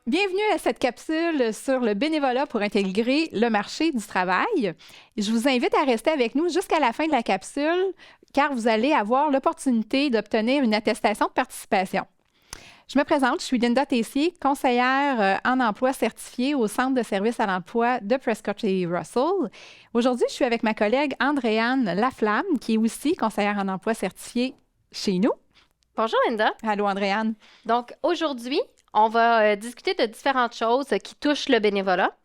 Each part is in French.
Bienvenue à cette capsule sur le bénévolat pour intégrer le marché du travail. Je vous invite à rester avec nous jusqu'à la fin de la capsule car vous allez avoir l'opportunité d'obtenir une attestation de participation. Je me présente, je suis Linda Tessier, conseillère en emploi certifiée au Centre de services à l'emploi de Prescott et Russell. Aujourd'hui, je suis avec ma collègue Andréane Laflamme, qui est aussi conseillère en emploi certifiée chez nous. Bonjour Linda. Allô Andréane. Donc aujourd'hui, on va discuter de différentes choses qui touchent le bénévolat.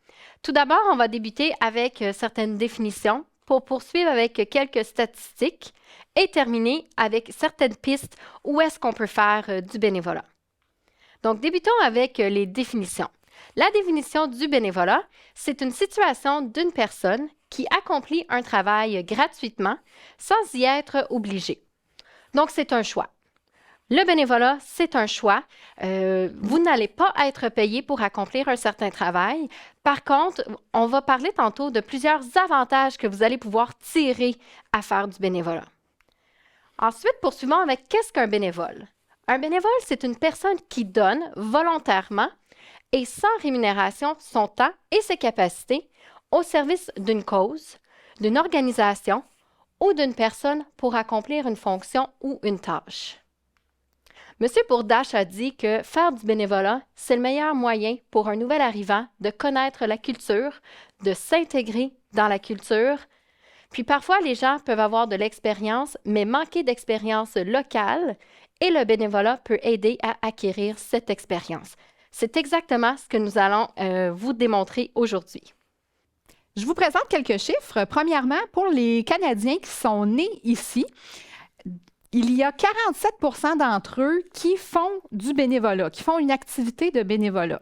Tout d'abord, on va débuter avec certaines définitions pour poursuivre avec quelques statistiques et terminer avec certaines pistes où est-ce qu'on peut faire du bénévolat. Donc, débutons avec les définitions. La définition du bénévolat, c'est une situation d'une personne qui accomplit un travail gratuitement sans y être obligée. Donc, c'est un choix. Le bénévolat, c'est un choix. Vous n'allez pas être payé pour accomplir un certain travail. Par contre, on va parler tantôt de plusieurs avantages que vous allez pouvoir tirer à faire du bénévolat. Ensuite, poursuivons avec qu'est-ce qu'un bénévole? Un bénévole, c'est une personne qui donne volontairement et sans rémunération son temps et ses capacités au service d'une cause, d'une organisation ou d'une personne pour accomplir une fonction ou une tâche. Monsieur Bourdache a dit que faire du bénévolat, c'est le meilleur moyen pour un nouvel arrivant de connaître la culture, de s'intégrer dans la culture. Puis parfois, les gens peuvent avoir de l'expérience, mais manquer d'expérience locale, et le bénévolat peut aider à acquérir cette expérience. C'est exactement ce que nous allons vous démontrer aujourd'hui. Je vous présente quelques chiffres. Premièrement, pour les Canadiens qui sont nés ici, il y a 47 d'entre eux qui font du bénévolat, qui font une activité de bénévolat.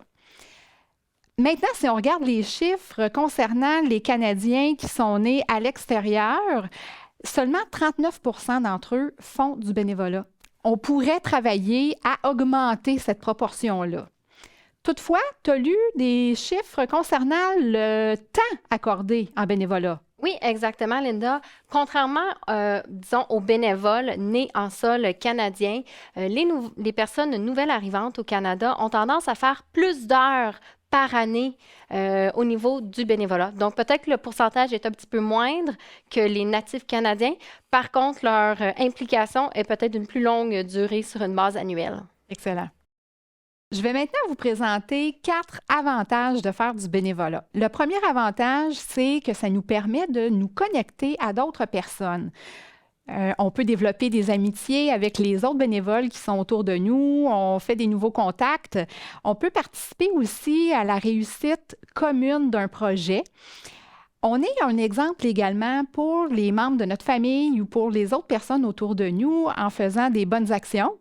Maintenant, si on regarde les chiffres concernant les Canadiens qui sont nés à l'extérieur, seulement 39 d'entre eux font du bénévolat. On pourrait travailler à augmenter cette proportion-là. Toutefois, tu as lu des chiffres concernant le temps accordé en bénévolat. Oui, exactement, Linda. Contrairement, disons, aux bénévoles nés en sol canadien, les personnes nouvelles arrivantes au Canada ont tendance à faire plus d'heures par année au niveau du bénévolat. Donc, peut-être que le pourcentage est un petit peu moindre que les natifs canadiens. Par contre, leur implication est peut-être d'une plus longue durée sur une base annuelle. Excellent. Je vais maintenant vous présenter 4 avantages de faire du bénévolat. Le premier avantage, c'est que ça nous permet de nous connecter à d'autres personnes. On peut développer des amitiés avec les autres bénévoles qui sont autour de nous. On fait des nouveaux contacts. On peut participer aussi à la réussite commune d'un projet. On est un exemple également pour les membres de notre famille ou pour les autres personnes autour de nous en faisant des bonnes actions.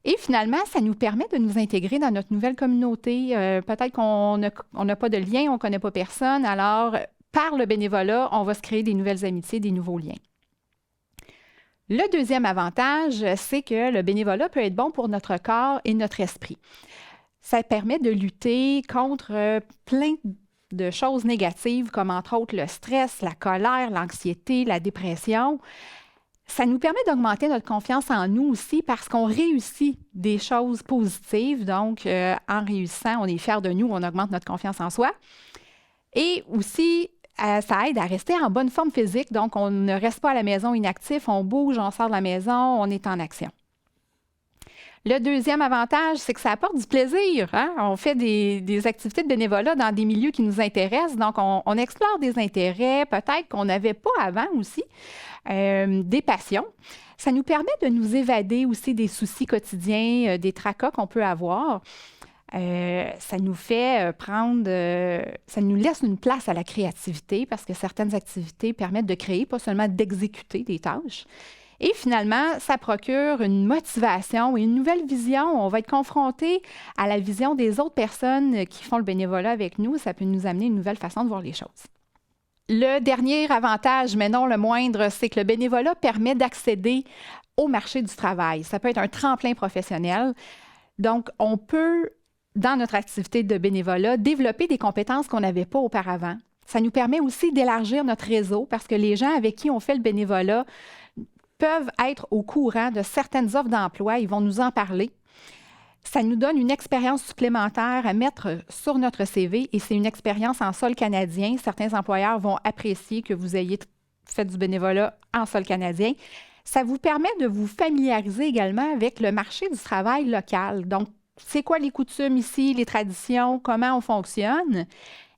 Et finalement, ça nous permet de nous intégrer dans notre nouvelle communauté. Peut-être qu'on n'a pas de lien, on ne connaît pas personne. Alors, par le bénévolat, on va se créer des nouvelles amitiés, des nouveaux liens. Le deuxième avantage, c'est que le bénévolat peut être bon pour notre corps et notre esprit. Ça permet de lutter contre plein de choses négatives, comme entre autres le stress, la colère, l'anxiété, la dépression. Ça nous permet d'augmenter notre confiance en nous aussi parce qu'on réussit des choses positives. Donc, en réussissant, on est fiers de nous, on augmente notre confiance en soi. Et aussi, ça aide à rester en bonne forme physique. Donc, on ne reste pas à la maison inactif, on bouge, on sort de la maison, on est en action. Le deuxième avantage, c'est que ça apporte du plaisir. Hein? On fait des activités de bénévolat dans des milieux qui nous intéressent. Donc, on explore des intérêts, peut-être qu'on n'avait pas avant aussi, des passions. Ça nous permet de nous évader aussi des soucis quotidiens, des tracas qu'on peut avoir. Ça nous fait ça nous laisse une place à la créativité parce que certaines activités permettent de créer, pas seulement d'exécuter des tâches. Et finalement, ça procure une motivation et une nouvelle vision. On va être confronté à la vision des autres personnes qui font le bénévolat avec nous. Ça peut nous amener une nouvelle façon de voir les choses. Le dernier avantage, mais non le moindre, c'est que le bénévolat permet d'accéder au marché du travail. Ça peut être un tremplin professionnel. Donc, on peut, dans notre activité de bénévolat, développer des compétences qu'on n'avait pas auparavant. Ça nous permet aussi d'élargir notre réseau parce que les gens avec qui on fait le bénévolat peuvent être au courant de certaines offres d'emploi. Ils vont nous en parler. Ça nous donne une expérience supplémentaire à mettre sur notre CV et c'est une expérience en sol canadien. Certains employeurs vont apprécier que vous ayez fait du bénévolat en sol canadien. Ça vous permet de vous familiariser également avec le marché du travail local. Donc, c'est quoi les coutumes ici, les traditions, comment on fonctionne?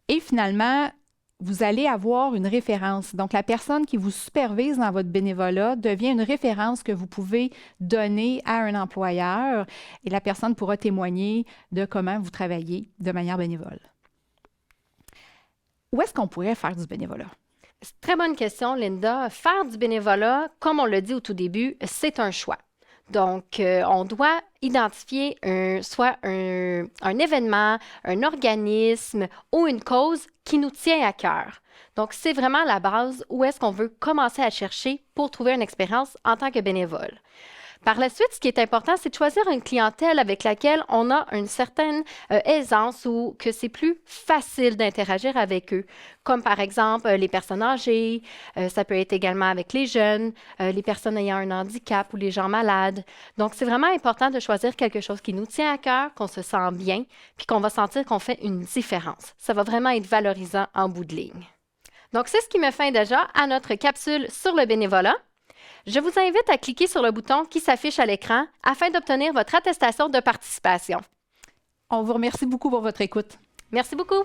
Et finalement, vous allez avoir une référence. Donc, la personne qui vous supervise dans votre bénévolat devient une référence que vous pouvez donner à un employeur et la personne pourra témoigner de comment vous travaillez de manière bénévole. Où est-ce qu'on pourrait faire du bénévolat? C'est une très bonne question, Linda. Faire du bénévolat, comme on l'a dit au tout début, c'est un choix. Donc, on doit identifier soit un événement, un organisme ou une cause qui nous tient à cœur. Donc, c'est vraiment la base où est-ce qu'on veut commencer à chercher pour trouver une expérience en tant que bénévole. Par la suite, ce qui est important, c'est de choisir une clientèle avec laquelle on a une certaine aisance ou que c'est plus facile d'interagir avec eux, comme par exemple les personnes âgées, ça peut être également avec les jeunes, les personnes ayant un handicap ou les gens malades. Donc, c'est vraiment important de choisir quelque chose qui nous tient à cœur, qu'on se sent bien, puis qu'on va sentir qu'on fait une différence. Ça va vraiment être valorisant en bout de ligne. Donc, c'est ce qui met fin déjà à notre capsule sur le bénévolat. Je vous invite à cliquer sur le bouton qui s'affiche à l'écran afin d'obtenir votre attestation de participation. On vous remercie beaucoup pour votre écoute. Merci beaucoup.